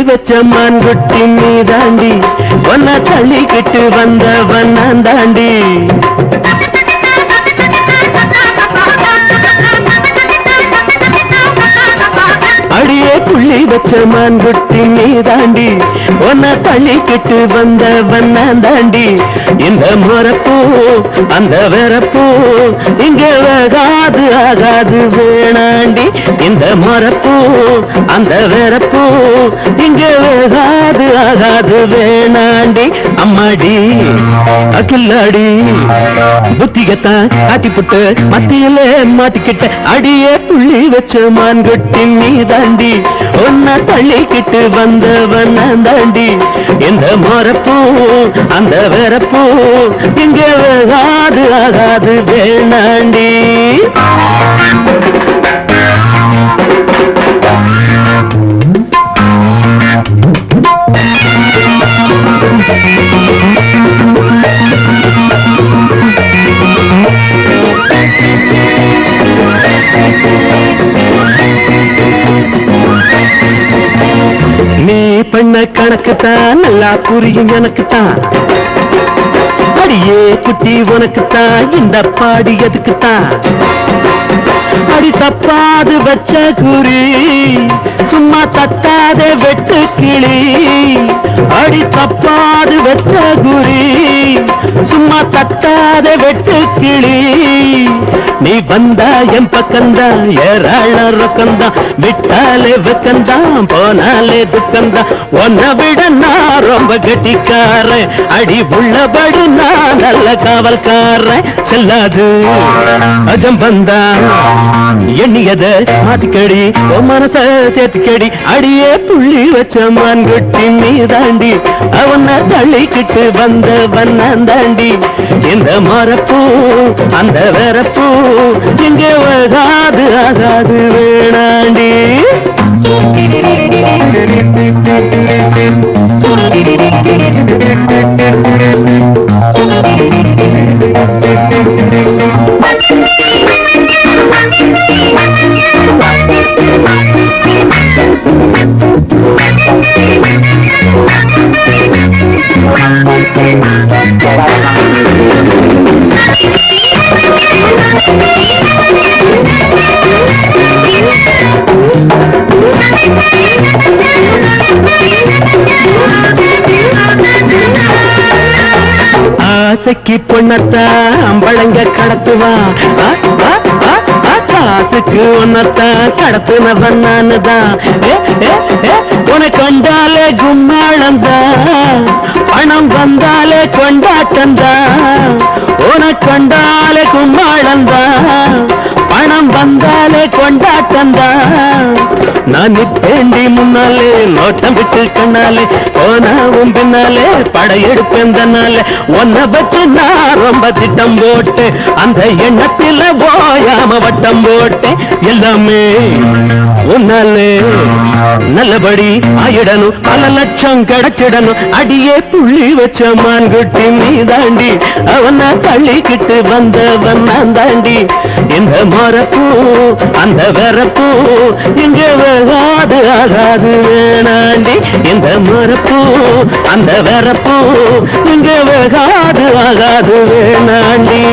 வச்ச மான்குட்டி நீ தாண்டி ஒன்ன தள்ளிக்கிட்டு வந்தவன் நான் தாண்டி அடியே புள்ளி வச்ச மான்குட்டி நீ தாண்டி ஒன்ன தள்ளிக்கிட்டு வந்தவன் நான் தாண்டி இந்த முறப்பூ அந்த வெறப்பூ இங்க வேகாது ஆகாது வேணாண்டி இந்த முறப்பூ அந்த வெறப்பூ இங்க வேகாது ஆகாது வேணாண்டி அம்மாடி அகில்லாடி புத்திகத்தான் காட்டிப்புட்டு மத்தியிலே மாட்டிக்கிட்ட அடியே புள்ளி வச்ச மான்குட்டி நீ தாண்டி ஒன்ன தள்ளிக்கிட்டு வந்தவன் தாண்டி இந்த முறப்பூ அந்த வெறப்பூ இங்க வேகாது ஆகாது வேணாண்டி நீ பண்ண கணக்குத்தான் நல்லா புரியும் எனக்குத்தான் அடியே குட்டி உனக்குத்தான் இந்த பாடி எதுக்குத்தான் அடி தப்பாது வச்ச குறி சும்மா தட்டாத வெட்டு கிளி அடி தப்பாது வச்ச குறி சும்மா தட்டாத வெட்டு கிளி நீ வந்தா என் பக்கம்தான் ஏராள ரொக்கம்தான் விட்டாலே வெக்கம்தான் போனாலே துக்கம்தான் உன்னை விட நான் ரொம்ப கெட்டிக்காரன் அடி உள்ளபடி நான் நல்ல காவல்காரன் செல்லாது அஜம்பந்தா எண்ணியத மாத்திக்கடி உன் மனச தேத்திக்கடி அடியே புள்ளி வச்ச மான்குட்டி நீ தாண்டி அவனை தள்ளிக்கிட்டு வந்தவன் நான் தாண்டி இந்த மரப்பூ அந்த வெறப்பூ இங்க வேகாது ஆகாது வேணாண்டி ஆசைக்கு பொண்ணத்தான் அம்பளங்க கடத்துவான் காசுக்கு ஒன்னத்தான் கடத்துனவன் நானுதான் உனக்கு கண்டாலே கும்மாளந்தான் பணம் வந்தாலே கொண்டாட்டந்தான் உனக்கு கண்டாலே கும்மாளந்தான் பணம் வந்தாலே கொண்டாட்டந்தான் நான் நிப்பேண்டி முன்னாலே நோட்டம் விட்டு கண்ணாலே போனாவும் பின்னாலே படையெடுப்பேன் தன்னாலே உன்னை வச்சு நான் ரொம்ப திட்டம் போட்டு அந்த எண்ணத்தில போயாம வட்டம் போட்டேன் எல்லாமே உன்னாலே நல்லபடி ஆயிடணும் பல லட்சம் கிடைச்சிடணும் அடியே புள்ளி வச்ச மான்குட்டி நீ தாண்டி அவனை தள்ளிக்கிட்டு வந்தவன் நான் தாண்டி இந்த மரப்பூ அந்த வெறப்பூ இங்க வேகாது ஆகாது வேணாண்டி இந்த மரப்பூ அந்த வெறப்பூ இங்க வேகாது ஆகாது வேணாண்டி